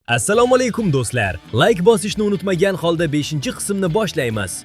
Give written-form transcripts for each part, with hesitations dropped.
Assalomu alaykum do'stlar. Like bosishni unutmagan holda 5-qismni boshlaymiz.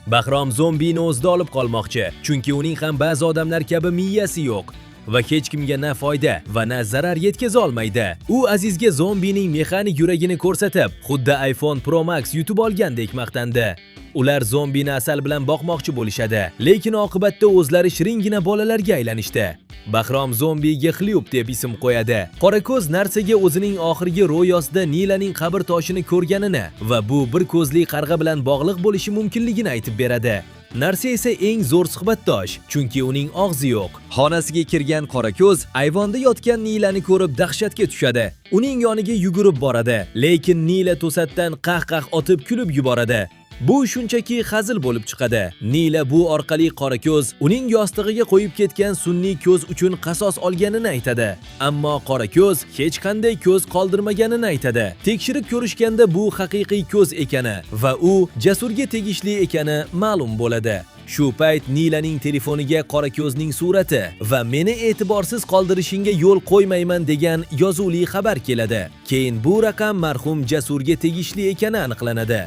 Bahrom zombini o'zida olib qolmoqchi, chunki uning ham ba'zi odamlar kabi miyasi yo'q va hech kimga na foyda va na zarar yetkaza olmaydi. U Azizga zombining mexanik yuragini ko'rsatib, xuddi iPhone Pro Max yutib olgandek maqtandi. Ular zombini asal bilan boqmoqchi bo'lishadi, lekin oqibatda o'zlari shiringina bolalarga aylanishdi. Bahrom zombiga Xlyub deb ism qo'yadi. Qorako'z narsaga o'zining oxirgi ro'yosida Nilaning qabr toshini ko'rganini va bu bir ko'zli qarg'a bilan bog'liq bo'lishi mumkinligini aytib beradi. Narsa esa eng zo'r suhbatdosh, chunki uning og'zi yo'q. Xonasiga kirgan Qorako'z ayvonda yotgan Nilani ko'rib dahshatga tushadi. Uning yoniga yugurib boradi, lekin Nila to'satdan qah-qah otib kulib yuboradi. Bu shunchaki hazil bo'lib chiqadi. Nila bu orqali Qorako'z uning yostig'iga qo'yib ketgan sun'iy ko'z uchun qasos olganini aytadi. Ammo Qorako'z hech qanday ko'z qoldirmaganini aytadi. Tekshirib ko'rishganda bu haqiqiy ko'z ekani va u Jasurga tegishli ekani ma'lum bo'ladi. Shu payt Nilaning telefoniga Qorako'zning surati va meni e'tiborsiz qoldirishingga yo'l qo'ymayman degan yozuvli xabar keladi. Keyin bu raqam marhum Jasurga tegishli ekani aniqlanadi.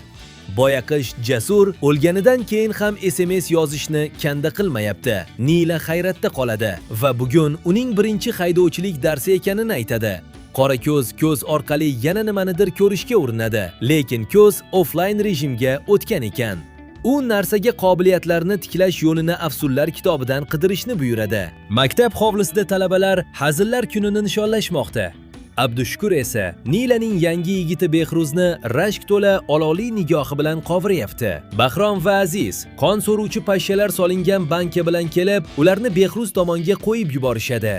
Boyaqish Jasur o'lganidan keyin ham SMS yozishni kanda qilmayapti. Nila hayratda qoladi va bugun uning birinchi haydovchilik darsi ekanini aytadi. Qorako'z ko'z orqali yana nimanidir ko'rishga urinadi, lekin ko'z offline rejimga o'tgan ekan. U narsaga qobiliyatlarni tiklash yo'lini afsullar kitobidan qidirishni buyuradi. Maktab hovlisida talabalar hazillar kunini nishonlashmoqda. Abdushukur esa Nilaning yangi yigiti Behruzni rashk to'la olovli nigohi bilan qovirayapti. Bahrom va Aziz qon so'ruvchi pashshalar solingan banka bilan kelib, ularni Behruz tomonga qo'yib yuborishadi.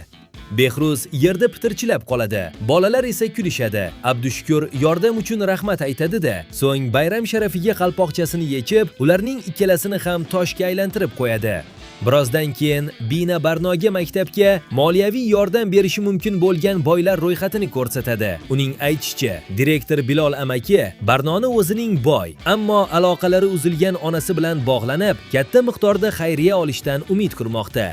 Behruz yerda pitirchilab qoladi. Bolalar esa kulishadi. Abdushukur yordam uchun rahmat aytadi-da, so'ng bayram sharafiga qalpoqchasini yechib, ularning ikkalasini ham toshga aylantirib qo'yadi. Birozdan keyin Bina Barnoga maktabga moliyaviy yordam berishi mumkin bo'lgan boylar ro'yxatini ko'rsatadi. Uning aytishicha, direktor Bilol amaki Barnoni o'zining boy, ammo aloqalari uzilgan onasi bilan bog'lanib, katta miqdorda xayriya olishdan umid qilmoqda.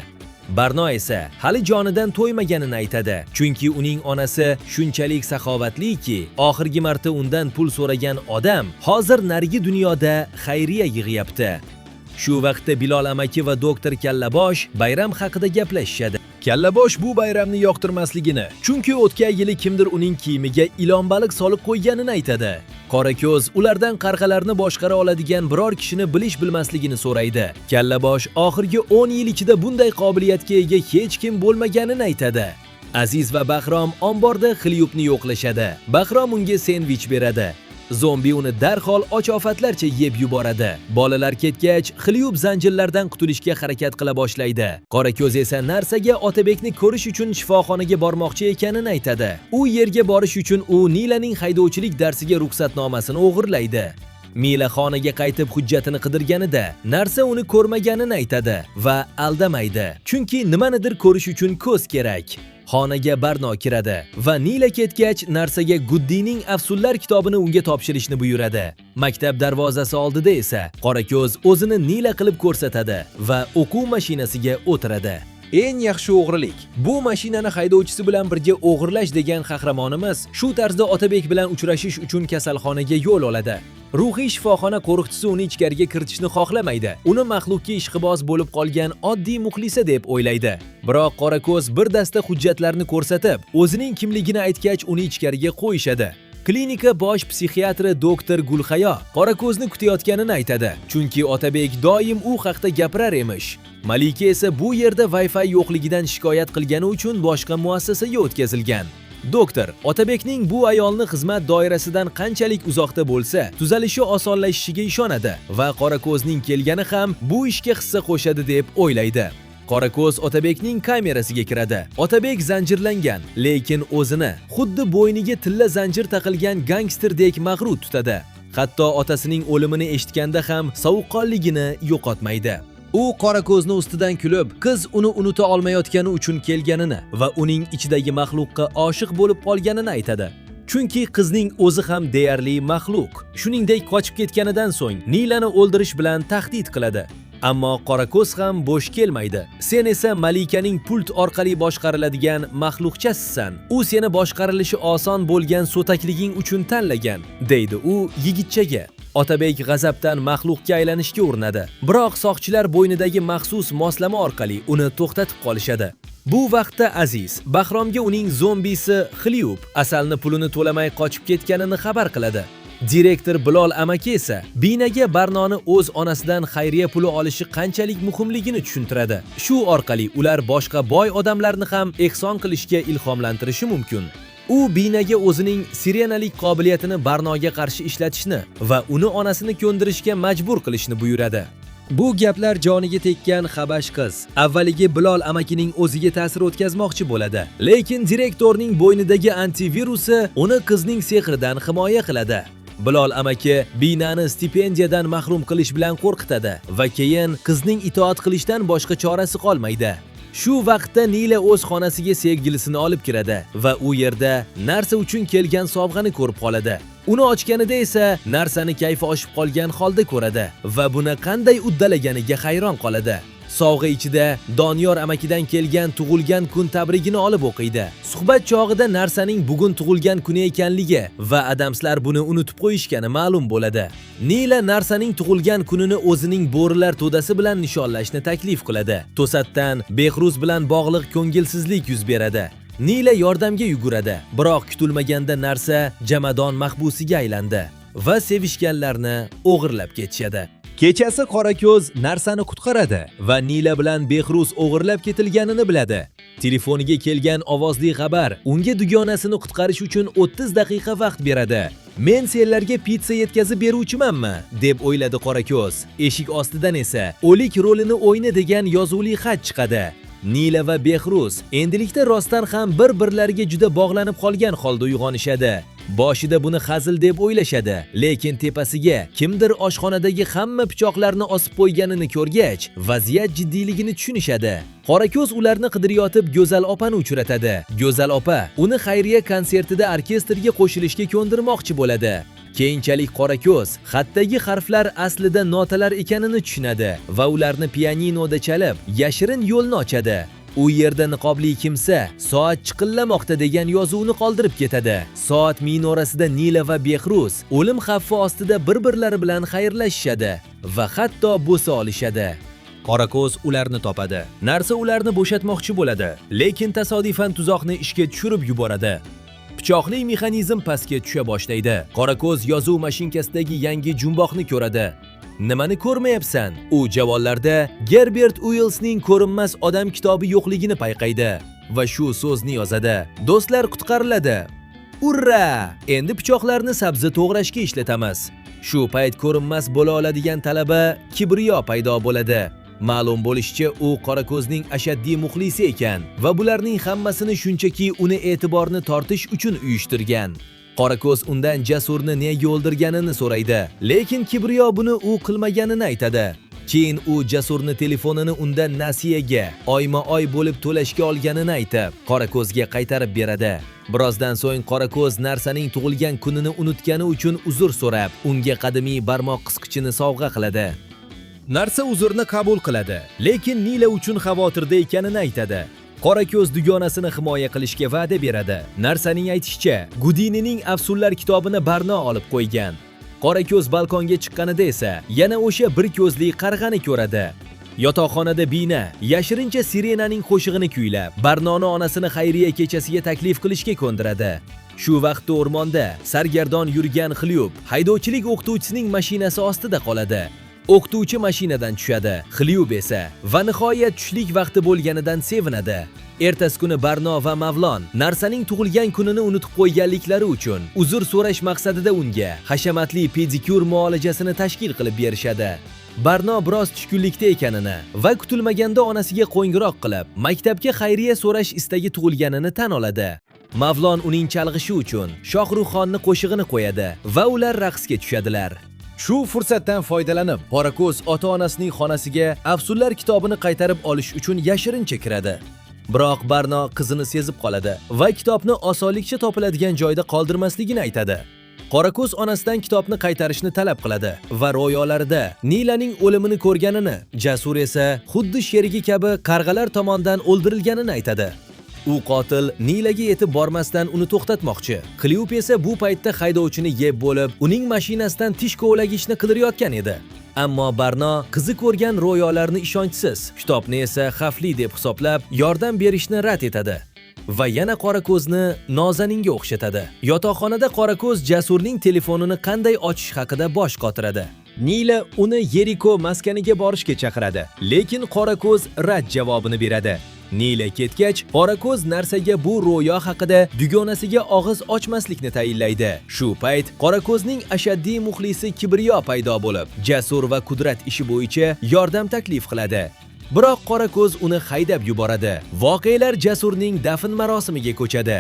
Barno esa hali jonidan to'ymaganini aytadi, chunki uning onasi shunchalik saxovatliki, oxirgi marta undan pul so'ragan odam hozir narigi dunyoda xayriya yig'yapti. Shu vaqtda Bilol amaki va doktor Kallabosh bayram haqida gaplashishadi. Kallabosh bu bayramni yoqtirmasligini, chunki o'tgan yili kimdir uning kiyimiga ilon baliq solib qo'yganini aytadi. Qorako'z ulardan qarg'alarni boshqara oladigan biror kishini bilish-bilmasligini so'raydi. Kallabosh oxirgi 10 yil ichida bunday qobiliyatga ega hech kim bo'lmaganini aytadi. Aziz va Bahrom omborda Xlyubni yo'qlashadi. Bahrom unga sendvich beradi. Zombi uni darhol och-ofatlarcha yeb yuboradi. Bolalar ketgach, Xlyub zanjirlardan qutulishga harakat qila boshlaydi. Qorako'z esa narsaga Otabekni ko'rish uchun shifoxonaga bormoqchi ekanini aytadi. U yerga borish uchun u Nilaning haydovchilik darsiga ruxsatnomasini o'g'irlaydi. Mila xonaga qaytib hujjatini qidirganida narsa uni ko'rmaganini aytadi va aldamaydi. Chunki nimanidir ko'rish uchun ko'z kerak. Xonaga Barno kiradi va Nila ketgach narsaga Guddining afsullar kitobini unga topshirishni buyuradi. Maktab darvozasi oldida esa Qorako'z o'zini Nila qilib ko'rsatadi va o'quv mashinasiga o'tiradi. Eng yaxshi o'g'rilik. Bu mashinani haydovchisi bilan birga o'g'irlash degan qahramonimiz shu tarzda Otabek bilan uchrashish uchun kasalxonaga yo'l oladi. Ruhiy shifoxona qo'riqchisi uni ichkariga kiritishni xohlamaydi. Uni maxluqqa ishqiboz bo'lib qolgan oddiy muxlisa deb o'ylaydi. Biroq Qorako'z bir dasta hujjatlarni ko'rsatib, o'zining kimligini aytgach uni ichkariga qo'yishadi. Klinika bosh psixiatri doktor Gulhayo Qorako'zni kutayotganini aytadi, chunki Otabek doim u haqda gapirar emish. Malika esa bu yerda Wi-Fi yo'qligidan shikoyat qilgani uchun boshqa muassasaga o'tkazilgan. Doktor Otabekning bu ayolni xizmat doirasidan qanchalik uzoqda bo'lsa, tuzalishi osonlashishiga ishonadi va Qorako'zning kelgani ham bu ishga hissa qo'shadi deb o'ylaydi. Qorako'z Otabekning kamerasiga kiradi. Otabek zanjirlangan, lekin o'zini xuddi bo'yniga tilla zanjir taqilgan gangsterdek mag'rur tutadi. Hatto otasining o'limini eshitganda ham sovuqqonligini yo'qotmaydi. U Qorako'zni ustidan kulib, qiz uni unuta olmayotgani uchun kelganini va uning ichidagi maxluqqa oshiq bo'lib qolganini aytadi. Chunki qizning o'zi ham deyarli maxluq. Shuningdek, qochib ketganidan so'ng Nilani o'ldirish bilan tahdid qiladi. Ammo Qorako'z ham bo'sh kelmaydi. Sen esa malikaning pult orqali boshqariladigan maxluqchasisan. U seni boshqarilishi oson bo'lgan so'takliging uchun tanlagan, deydi u yigitchaga. Otabek g'azabdan maxluqga aylanishga urinadi. Biroq soqchilar bo'ynidagi maxsus moslama orqali uni to'xtatib qolishadi. Bu vaqtda Aziz Bahromga uning zombisi Xlyub asalni pulini to'lamay qochib ketganini xabar qiladi. Direktor Bilol amaki esa Binaga Barnoni o'z onasidan xayriya puli olishi qanchalik muhimligini tushuntiradi. Shu orqali ular boshqa boy odamlarni ham ehson qilishga ilhomlantirishi mumkin. U Binaga o'zining sirenalik qobiliyatini Barnoga qarshi ishlatishni va uni onasini ko'ndirishga majbur qilishni buyuradi. Bu gaplar joniga tekkan Habash qiz avvaliga Bilol amakining o'ziga ta'sir o'tkazmoqchi bo'ladi, lekin direktorning bo'ynidagi antivirusi uni qizning sehridan himoya qiladi. Bilol amaki Binani stipendiyadan mahrum qilish bilan qo'rqitadi va keyin qizning itoat qilishdan boshqa chorasi qolmaydi. Shu vaqtda Nila o'z xonasiga sevgilisini olib kiradi va u yerda narsa uchun kelgan sovg'ani ko'rib qoladi. Uni ochganida esa narsani kayfi oshib qolgan holda ko'radi va buni qanday uddalaganiga hayron qoladi. Sovg'a ichida Doniyor amakidan kelgan tug'ilgan kun tabrigini olib o'qiydi. Suhbat chog'ida narsaning bugun tug'ilgan kuni ekanligi va Adamslar buni unutib qo'yishgani ma'lum bo'ladi. Nila narsaning tug'ilgan kunini o'zining bo'rilar to'dasi bilan nishonlashni taklif qiladi. To'satdan Behruz bilan bog'liq ko'ngilsizlik yuz beradi. Nila yordamga yuguradi, biroq kutilmaganda narsa jamadon mahbusiga aylandi va sevishganlarni o'g'irlab ketishadi. Kechasi Qorako'z narsani qutqaradi va Nila bilan Behruz o'g'irlab ketilganini biladi. Telefoniga kelgan ovozli xabar unga dugonasini qutqarish uchun 30 daqiqa vaqt beradi. Men senlarga pizza yetkazib beruvchimanmi, deb o'yladi Qorako'z. Eshik ostidan esa o'lik rolini o'yna degan yozuvli xat chiqadi. Nila va Behruz endilikda rostdan ham bir-birlariga juda bog'lanib qolgan holda uyg'onishadi. Boshida buni hazil deb o'ylashadi, lekin tepasiga kimdir oshxonadagi hamma pichoqlarni osib qo'yganini ko'rgach, vaziyat jiddiyligini tushunishadi. Qorako'z ularni qidirayotib Go'zal opani uchratadi. Go'zal opa uni xayriya konsertida orkestrga qo'shilishga ko'ndirmoqchi bo'ladi. Keyinchalik Qorako'z xatdagi harflar aslida notalar ekanini tushunadi va ularni pianinoda chalib, yashirin yo'lni ochadi. U yerda niqobli kimsa soat chiqillamoqda degan yozuvni qoldirib ketadi. Soat minorasida Nila va Behruz o'lim xavfi ostida bir-birlari bilan xayrlashishadi va hatto bo'sa olishadi. Qorako'z ularni topadi. Narsa ularni bo'shatmoqchi bo'ladi, lekin tasodifan tuzoqni ishga tushirib yuboradi. Pichoqli mexanizm pastga tusha boshlaydi. Qorako'z yozuv mashinkasidagi yangi jumboqni ko'radi. Nimani ko'rmayapsan? U javonlarda Gerbert Uillsning Ko'rinmas odam kitobi yo'qligini payqaydi va shu so'zni yozadi. Do'stlar qutqariladi. Urra! Endi pichoqlarni sabzi to'g'rashga ishlatamiz. Shu payt ko'rinmas bo'la oladigan talaba Kibriyo paydo bo'ladi. Ma'lum bo'lishicha, u Qorako'zning ashaddiy muxlisi ekan va bularning hammasini shunchaki uni e'tiborni tortish uchun uyushtirgan. Qorako'z undan Jasurni nega o'ldirganini so'raydi, lekin Kibriyo buni u qilmaganini aytadi. Keyin u Jasurni telefonini undan nasiyaga oyma-oy bo'lib to'lashga olganini aytib, Qorako'zga qaytarib beradi. Birozdan so'ng Qorako'z narsaning tug'ilgan kunini unutgani uchun uzr so'rab, unga qadimiy barmoq qisqichini sovg'a qiladi. Narsa uzrni qabul qiladi, lekin Nila uchun xavotirda ekanini aytadi. Qorako'z dugonasini himoya qilishga va'da beradi. Narsaning aytishicha, Gudinining Afsunlar kitobini Barno olib qo'ygan. Qorako'z balkonga chiqqanida esa yana o'sha bir ko'zli qarg'ani ko'radi. Yotoqxonada Bina yashirincha sirenaning qo'shig'ini kuylab, Barnoni onasini xayriya kechasiga taklif qilishga ko'ndiradi. Shu vaqtda o'rmonda sargardon yurgan Xlyub haydovchilik o'qituvchisining mashinasi ostida qoladi. O'qituvchi mashinadan tushadi. Xlyub esa va nihoyat tushlik vaqti bo'lganidan sevinadi. Ertasi kuni Barno va Mavlon narsaning tug'ilgan kunini unutib qo'yganliklari uchun uzr so'rash maqsadida unga hashamatli pedikyur muolajasini tashkil qilib berishadi. Barno biroz tushkunlikda ekanini va kutilmaganda onasiga qo'ng'iroq qilib, maktabga xayriya so'rash istagi tug'ilganini tan oladi. Mavlon uning chalg'ishi uchun Shohruxxonni qo'shig'ini qo'yadi va ular raqsga tushadilar. Shu fursatdan foydalanib, Qorako'z ota-onasining xonasiga Afsunlar kitobini qaytarib olish uchun yashirincha kiradi. Biroq Barno qizini sezib qoladi va kitobni osonlikcha topiladigan joyda qoldirmasligini aytadi. Qorako'z onasidan kitobni qaytarishni talab qiladi va ro'yolarida Nilaning o'limini ko'rganini, Jasur esa xuddi sherigi kabi qarg'alar tomonidan o'ldirilganini aytadi. U qotil Nilaga yetib bormasdan uni to'xtatmoqchi. Cleop esa bu paytda haydovchini yeb bo'lib, uning mashinasidan tish kovlagichni qidirayotgan edi. Ammo Barno qizi ko'rgan ro'yolarni ishonchsiz, kitobni esa xavfli deb hisoblab, yordam berishni rad etadi. Va yana Qorako'zni Nozaninga o'xshatadi. Yotoqxonada Qorako'z Jasurning telefonini qanday ochish haqida bosh qotiradi. Nila uni Yeriko maskaniga borishga chaqiradi, lekin Qorako'z rad javobini beradi. Nila ketgach, Qorako'z narsaga bu ro'yo haqida dugonasiga og'iz ochmaslikni tayinlaydi. Shu payt Qorako'zning ashaddiy muxlisi Kibriyo paydo bo'lib, Jasur va Qudrat ishi bo'yicha yordam taklif qiladi. Biroq Qorako'z uni haydab yuboradi. Voqealar Jasurning dafn marosimiga ko'chadi.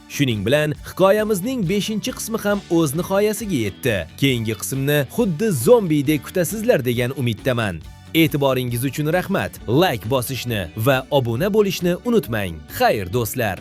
Shuning bilan hikoyamizning 5-qismi ham o'z nihoyasiga yetdi. Keyingi qismni xuddi zombidek kutasizlar degan umiddaman. E'tiboringiz uchun rahmat. Like bosishni va obuna bo'lishni unutmang. Xayr do'stlar.